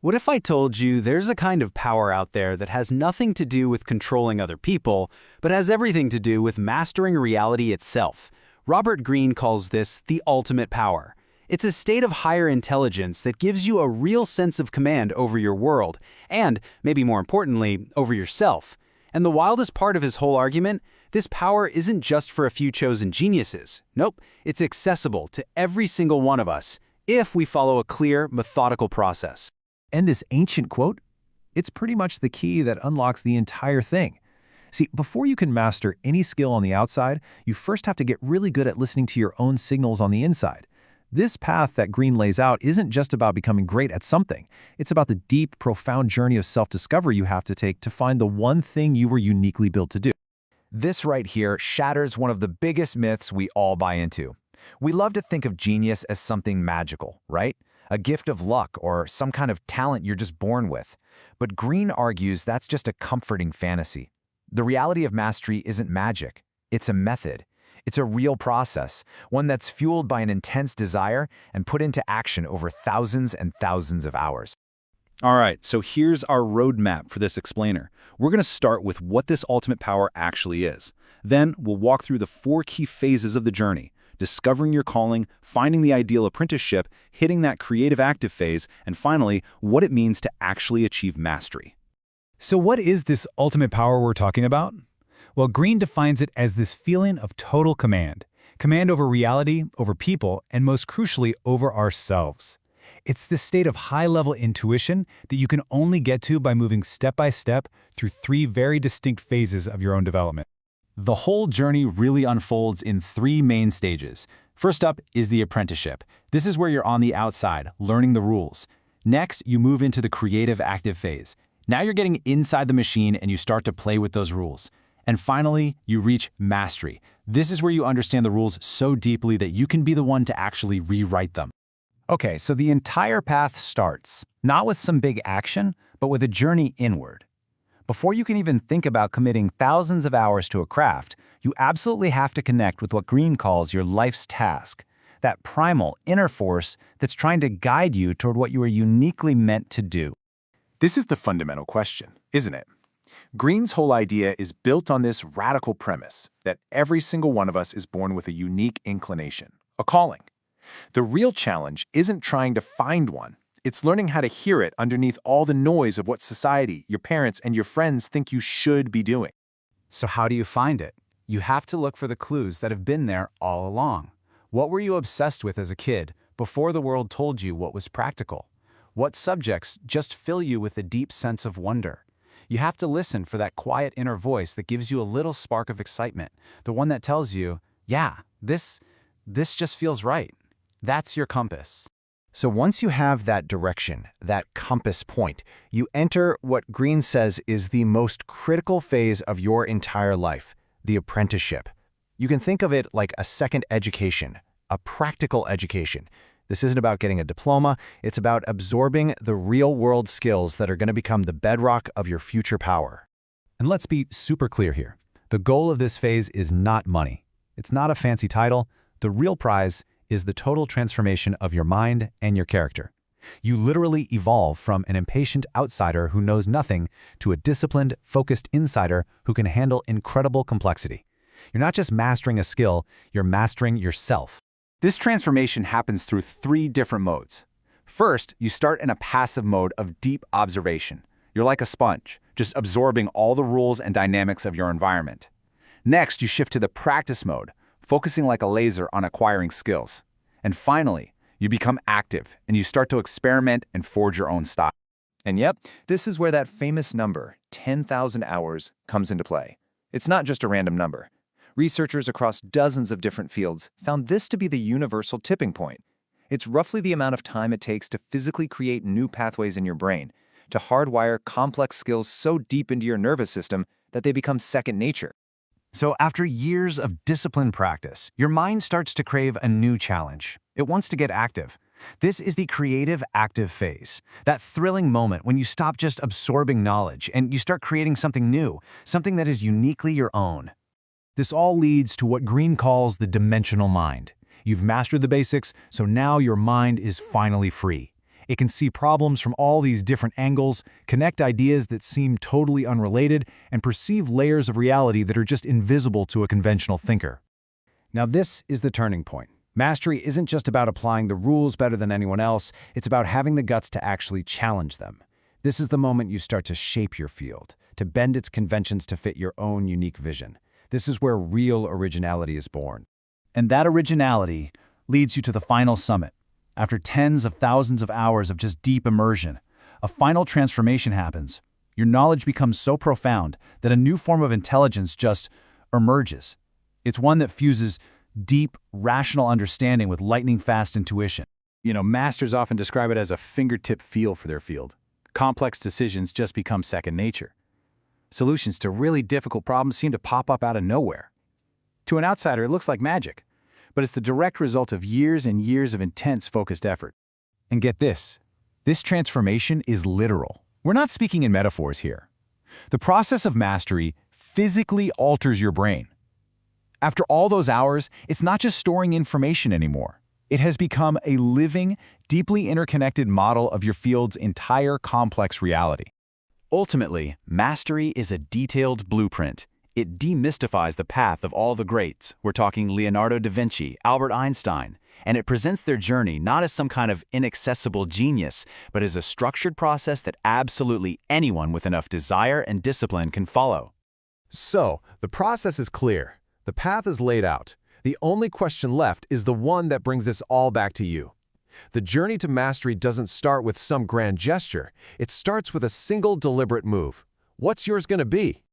What if I told you there's a kind of power out there that has nothing to do with controlling other people, but has everything to do with mastering reality itself? Robert Greene calls this the ultimate power. It's a state of higher intelligence that gives you a real sense of command over your world, and, maybe more importantly, over yourself. And the wildest part of his whole argument, this power isn't just for a few chosen geniuses. Nope, it's accessible to every single one of us, if we follow a clear, methodical process. And this ancient quote, it's pretty much the key that unlocks the entire thing. See, before you can master any skill on the outside, you first have to get really good at listening to your own signals on the inside. This path that Greene lays out isn't just about becoming great at something. It's about the deep, profound journey of self-discovery you have to take to find the one thing you were uniquely built to do. This right here shatters one of the biggest myths we all buy into. We love to think of genius as something magical, right? A gift of luck or some kind of talent you're just born with. But Greene argues that's just a comforting fantasy. The reality of mastery isn't magic. It's a method. It's a real process, one that's fueled by an intense desire and put into action over thousands and thousands of hours. All right, so here's our roadmap for this explainer. We're going to start with what this ultimate power actually is. Then we'll walk through the 4 key phases of the journey: discovering your calling, finding the ideal apprenticeship, hitting that creative active phase, and finally, what it means to actually achieve mastery. So what is this ultimate power we're talking about? Well, Greene defines it as this feeling of total command. Command over reality, over people, and most crucially, over ourselves. It's this state of high-level intuition that you can only get to by moving step by step through 3 very distinct phases of your own development. The whole journey really unfolds in 3 main stages. First up is the apprenticeship. This is where you're on the outside, learning the rules. Next, you move into the creative active phase. Now you're getting inside the machine and you start to play with those rules. And finally, you reach mastery. This is where you understand the rules so deeply that you can be the one to actually rewrite them. Okay, so the entire path starts, not with some big action, but with a journey inward. Before you can even think about committing thousands of hours to a craft, you absolutely have to connect with what Greene calls your life's task, that primal inner force that's trying to guide you toward what you are uniquely meant to do. This is the fundamental question, isn't it? Greene's whole idea is built on this radical premise that every single one of us is born with a unique inclination, a calling. The real challenge isn't trying to find one. It's learning how to hear it underneath all the noise of what society, your parents, and your friends think you should be doing. So how do you find it? You have to look for the clues that have been there all along. What were you obsessed with as a kid before the world told you what was practical? What subjects just fill you with a deep sense of wonder? You have to listen for that quiet inner voice that gives you a little spark of excitement, the one that tells you, yeah, this just feels right. That's your compass. So once you have that direction, that compass point, you enter what Greene says is the most critical phase of your entire life, the apprenticeship. You can think of it like a second education, a practical education. This isn't about getting a diploma, it's about absorbing the real-world skills that are going to become the bedrock of your future power. And let's be super clear here. The goal of this phase is not money. It's not a fancy title. The real prize is the total transformation of your mind and your character. You literally evolve from an impatient outsider who knows nothing to a disciplined, focused insider who can handle incredible complexity. You're not just mastering a skill, you're mastering yourself. This transformation happens through 3 different modes. First, you start in a passive mode of deep observation. You're like a sponge, just absorbing all the rules and dynamics of your environment. Next, you shift to the practice mode, focusing like a laser on acquiring skills. And finally, you become active and you start to experiment and forge your own style. And yep, this is where that famous number, 10,000 hours, comes into play. It's not just a random number. Researchers across dozens of different fields found this to be the universal tipping point. It's roughly the amount of time it takes to physically create new pathways in your brain, to hardwire complex skills so deep into your nervous system that they become second nature. So after years of disciplined practice, your mind starts to crave a new challenge. It wants to get active. This is the creative active phase, that thrilling moment when you stop just absorbing knowledge and you start creating something new, something that is uniquely your own. This all leads to what Greene calls the dimensional mind. You've mastered the basics, so now your mind is finally free. It can see problems from all these different angles, connect ideas that seem totally unrelated, and perceive layers of reality that are just invisible to a conventional thinker. Now this is the turning point. Mastery isn't just about applying the rules better than anyone else, it's about having the guts to actually challenge them. This is the moment you start to shape your field, to bend its conventions to fit your own unique vision. This is where real originality is born. And that originality leads you to the final summit. After tens of thousands of hours of just deep immersion, a final transformation happens. Your knowledge becomes so profound that a new form of intelligence just emerges. It's one that fuses deep, rational understanding with lightning-fast intuition. Masters often describe it as a fingertip feel for their field. Complex decisions just become second nature. Solutions to really difficult problems seem to pop up out of nowhere. To an outsider, it looks like magic, but it's the direct result of years and years of intense, focused effort. And get this transformation is literal. We're not speaking in metaphors here. The process of mastery physically alters your brain. After all those hours, it's not just storing information anymore. It has become a living, deeply interconnected model of your field's entire complex reality. Ultimately, mastery is a detailed blueprint. It demystifies the path of all the greats. We're talking Leonardo da Vinci, Albert Einstein, and it presents their journey not as some kind of inaccessible genius, but as a structured process that absolutely anyone with enough desire and discipline can follow. So, the process is clear. The path is laid out. The only question left is the one that brings this all back to you. The journey to mastery doesn't start with some grand gesture. It starts with a single deliberate move. What's yours going to be?